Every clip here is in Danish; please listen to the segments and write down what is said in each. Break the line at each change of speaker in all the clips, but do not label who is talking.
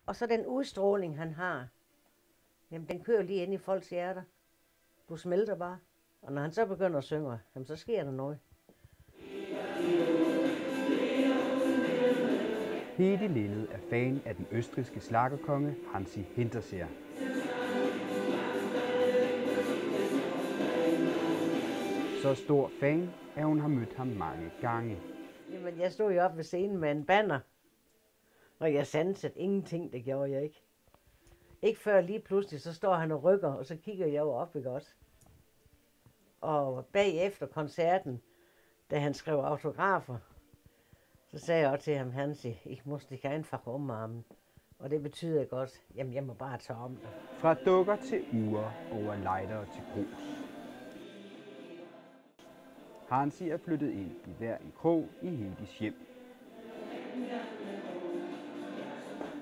Og så den udstråling, han har, jamen den kører lige ind i folks hjerter. Du smelter bare. Og når han så begynder at synge, jamen så sker der noget.
Hedi Lillet er fan af den østrigske schlagerkonge Hansi Hinterseer. Så stor fan, at hun har mødt ham mange gange.
Jamen jeg stod jo op ved scenen med en banner, og jeg sansede ingenting, det gjorde jeg ikke. Ikke før lige pludselig, så står han og rykker, og så kigger jeg jo op, ikke også? Og bagefter koncerten, da han skrev autografer, så sagde jeg også til ham, Hansi, ich muss dich einfach umarmen. Og det betyder godt, jamen jeg må bare tage om dig.
Fra dukker til ure, over lightere til grus. Hansi er flyttet ind i hver en krog i Hedis hjem.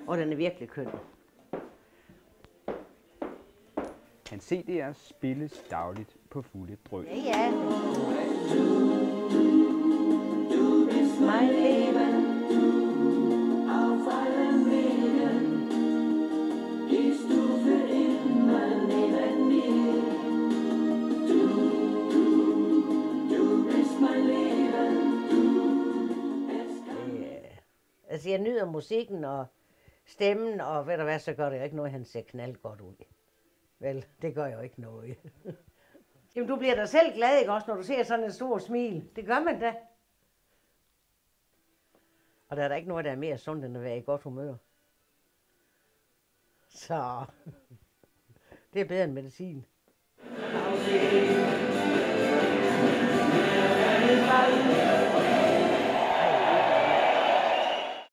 Og den er virkelig køn.
Hans CD'er spilles dagligt på fulde drøn.
Ja, ja. Du bist mein Leben, auf allen Wegen, gehst du für immer neben mir. Du bist mein Leben, altså jeg nyder musikken og stemmen, og ved du hvad, så gør det jo ikke noget, han ser knaldgodt ud. Vel, det gør jo ikke noget. Jamen, du bliver da selv glad, ikke også, når du ser sådan en stor smil. Det gør man da. Og der er da ikke noget, der er mere sundt, end at være i godt humør. Så det er bedre end medicin.